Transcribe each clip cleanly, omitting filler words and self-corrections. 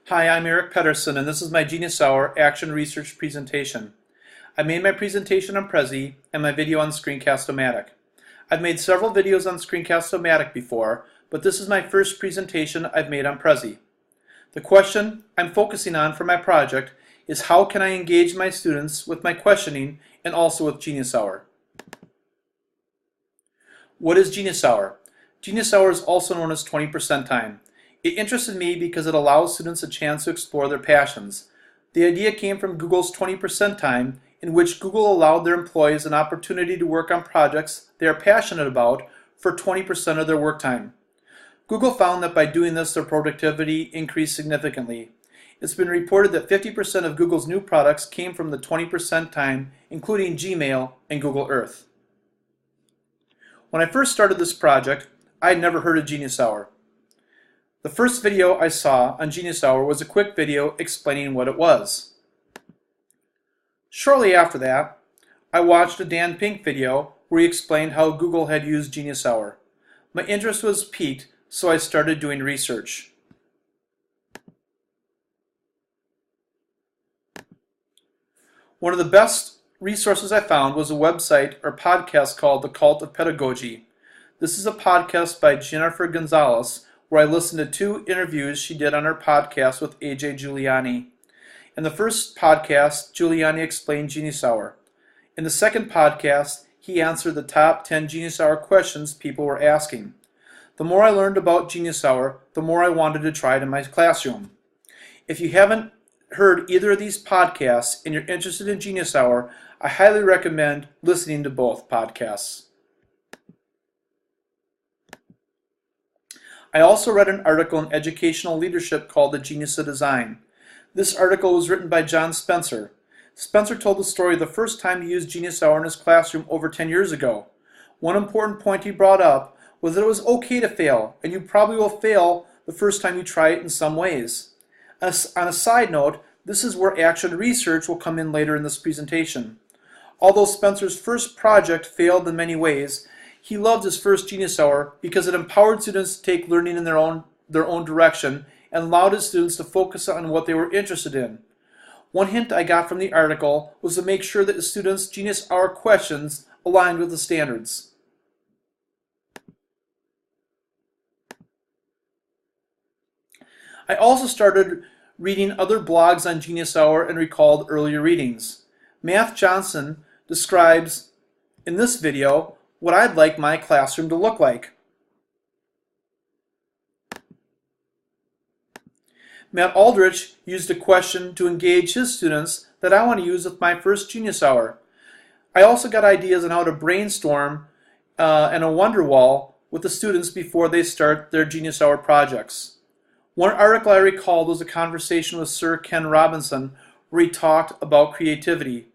Hi, I'm Eric Petterson, and this is my Genius Hour Action Research presentation. I made my presentation on Prezi and my video on Screencast-O-Matic. I've made several videos on Screencast-O-Matic before, but this is my first presentation I've made on Prezi. The question I'm focusing on for my project is how can I engage my students with my questioning and also with Genius Hour. What is Genius Hour? Genius Hour is also known as 20% time. It interested me because it allows students a chance to explore their passions. The idea came from Google's 20% time, in which Google allowed their employees an opportunity to work on projects they are passionate about for 20% of their work time. Google found that by doing this, their productivity increased significantly. It's been reported that 50% of Google's new products came from the 20% time, including Gmail and Google Earth. When I first started this project, I had never heard of Genius Hour. The first video I saw on Genius Hour was a quick video explaining what it was. Shortly after that, I watched a Dan Pink video where he explained how Google had used Genius Hour. My interest was piqued, so I started doing research. One of the best resources I found was a website or podcast called The Cult of Pedagogy. This is a podcast by Jennifer Gonzalez, where I listened to 2 interviews she did on her podcast with AJ Giuliani. In the first podcast, Giuliani explained Genius Hour. In the second podcast, he answered the top 10 Genius Hour questions people were asking. The more I learned about Genius Hour, the more I wanted to try it in my classroom. If you haven't heard either of these podcasts and you're interested in Genius Hour, I highly recommend listening to both podcasts. I also read an article in Educational Leadership called The Genius of Design. This article was written by John Spencer. Spencer told the story of the first time he used Genius Hour in his classroom over 10 years ago. One important point he brought up was that it was okay to fail, and you probably will fail the first time you try it in some ways. On a side note, this is where action research will come in later in this presentation. Although Spencer's first project failed in many ways, he loved his first Genius Hour because it empowered students to take learning in their own direction and allowed his students to focus on what they were interested in. One hint I got from the article was to make sure that the students' Genius Hour questions aligned with the standards. I also started reading other blogs on Genius Hour and recalled earlier readings. Math Johnson describes in this video what I'd like my classroom to look like. Matt Aldrich used a question to engage his students that I want to use with my first Genius Hour. I also got ideas on how to brainstorm and a wonder wall with the students before they start their Genius Hour projects. One article I recalled was a conversation with Sir Ken Robinson where he talked about creativity.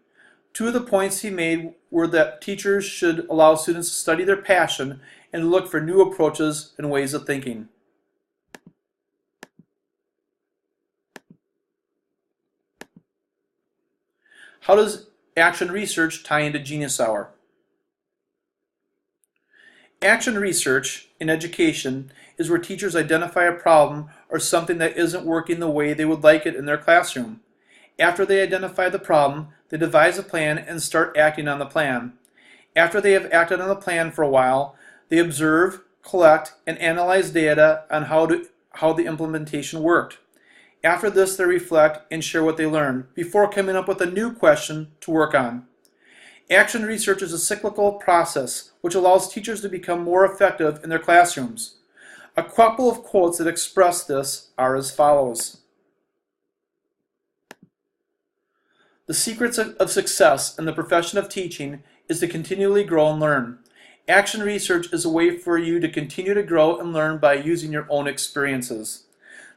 2 of the points he made were that teachers should allow students to study their passion and look for new approaches and ways of thinking. How does action research tie into Genius Hour? Action research in education is where teachers identify a problem or something that isn't working the way they would like it in their classroom. After they identify the problem, they devise a plan and start acting on the plan. After they have acted on the plan for a while, they observe, collect, and analyze data on how the implementation worked. After this, they reflect and share what they learned before coming up with a new question to work on. Action research is a cyclical process which allows teachers to become more effective in their classrooms. A couple of quotes that express this are as follows. The secrets of success in the profession of teaching is to continually grow and learn. Action research is a way for you to continue to grow and learn by using your own experiences.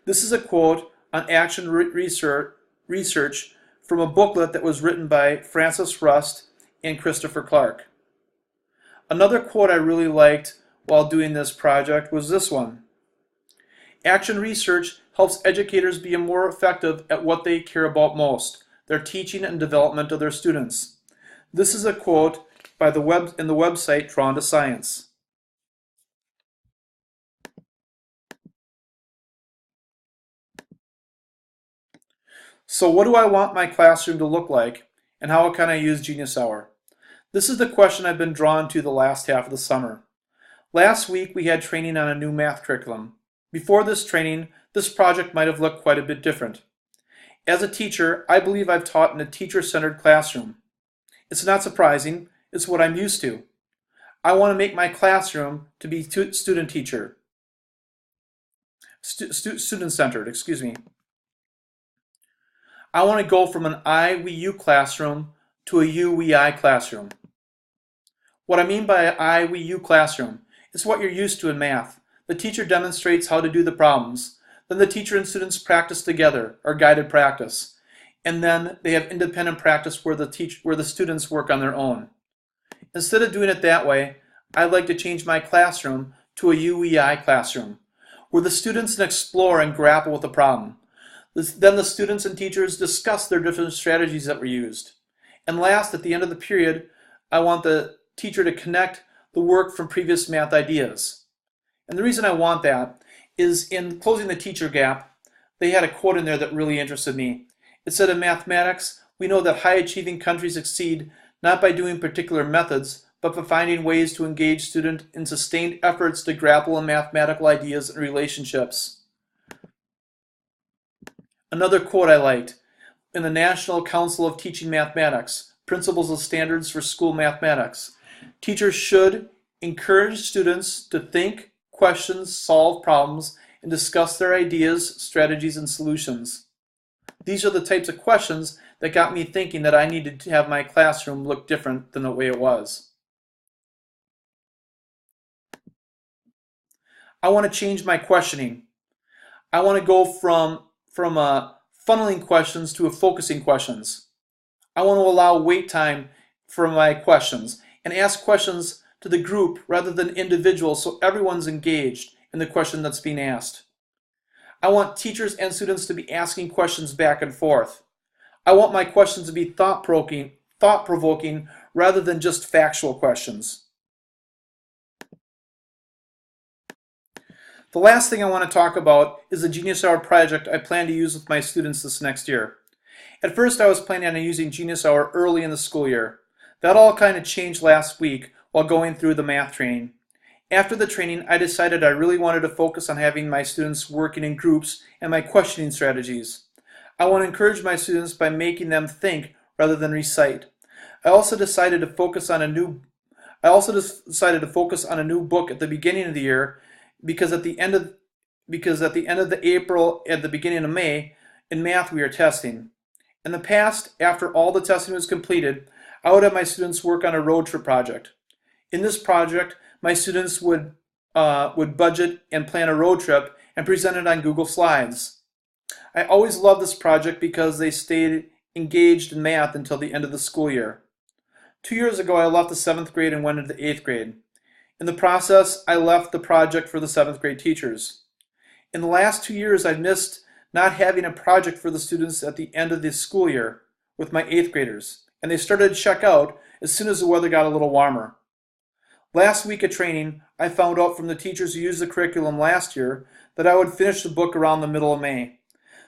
This is a quote on action research from a booklet that was written by Francis Rust and Christopher Clark. Another quote I really liked while doing this project was this one. Action research helps educators be more effective at what they care about most, their teaching and development of their students. This is a quote by in the website Drawn to Science. So what do I want my classroom to look like, and how can I use Genius Hour? This is the question I've been drawn to the last half of the summer. Last week we had training on a new math curriculum. Before this training, this project might have looked quite a bit different. As a teacher, I believe I've taught in a teacher-centered classroom. It's not surprising, it's what I'm used to. I want to make my classroom to be student-centered, excuse me. I want to go from an I, we, you classroom to a you, we, I classroom. What I mean by an I, we, you classroom is what you're used to in math. The teacher demonstrates how to do the problems. Then the teacher and students practice together, or guided practice. And then they have independent practice where the students work on their own. Instead of doing it that way, I'd like to change my classroom to a you, we, I classroom, where the students explore and grapple with the problem. Then the students and teachers discuss their different strategies that were used. And last, at the end of the period, I want the teacher to connect the work from previous math ideas. And the reason I want that is in Closing the Teacher Gap, they had a quote in there that really interested me. It said, in mathematics, we know that high-achieving countries succeed not by doing particular methods, but by finding ways to engage students in sustained efforts to grapple in mathematical ideas and relationships. Another quote I liked, in the National Council of Teaching Mathematics, Principles and Standards for School Mathematics, teachers should encourage students to think, question, solve problems, and discuss their ideas, strategies, and solutions. These are the types of questions that got me thinking that I needed to have my classroom look different than the way it was. I want to change my questioning. I want to go from funneling questions to focusing questions. I want to allow wait time for my questions and ask questions to the group rather than individuals so everyone's engaged in the question that's being asked. I want teachers and students to be asking questions back and forth. I want my questions to be thought-provoking rather than just factual questions. The last thing I want to talk about is the Genius Hour project I plan to use with my students this next year. At first I was planning on using Genius Hour early in the school year. That all kind of changed last week while going through the math training. After the training, I decided I really wanted to focus on having my students working in groups and my questioning strategies. I want to encourage my students by making them think rather than recite. I also decided to focus on a new book at the beginning of the year because at the end of April and the beginning of May, in math we are testing. In the past, after all the testing was completed, I would have my students work on a road trip project. In this project, my students would budget and plan a road trip and present it on Google Slides. I always loved this project because they stayed engaged in math until the end of the school year. 2 years ago, I left the 7th grade and went into the 8th grade. In the process, I left the project for the 7th grade teachers. In the last 2 years, I've missed not having a project for the students at the end of the school year with my 8th graders, and they started to check out as soon as the weather got a little warmer. Last week at training, I found out from the teachers who used the curriculum last year that I would finish the book around the middle of May.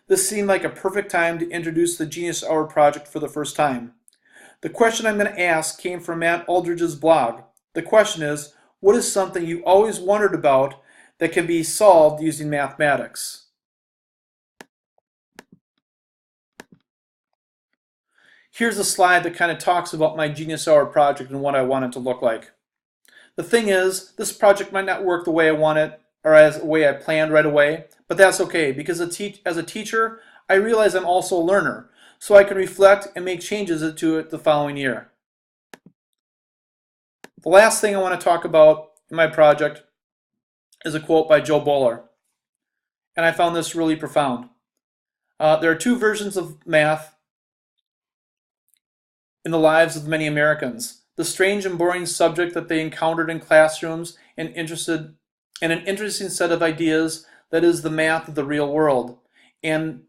This seemed like a perfect time to introduce the Genius Hour project for the first time. The question I'm going to ask came from Matt Aldridge's blog. The question is, what is something you always wondered about that can be solved using mathematics? Here's a slide that kind of talks about my Genius Hour project and what I want it to look like. The thing is, this project might not work the way I want it or as the way I planned right away, but that's okay because as a teacher, I realize I'm also a learner, so I can reflect and make changes to it the following year. The last thing I want to talk about in my project is a quote by Joe Bowler, and I found this really profound. There are two versions of math in the lives of many Americans. The strange and boring subject that they encountered in classrooms and an interesting set of ideas that is the math of the real world and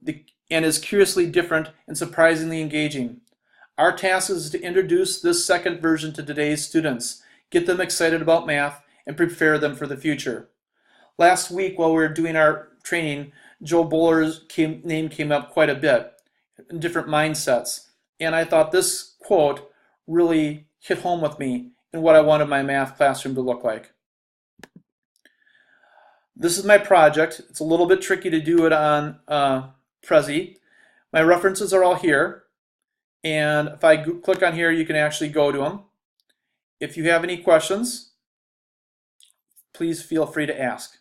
is curiously different and surprisingly engaging. Our task is to introduce this second version to today's students, get them excited about math, and prepare them for the future. Last week while we were doing our training, Joe Bowler's name came up quite a bit. different mindsets. And I thought this quote really hit home with me in what I wanted my math classroom to look like. This is my project. It's a little bit tricky to do it on Prezi. My references are all here. And if I click on here, you can actually go to them. If you have any questions, please feel free to ask.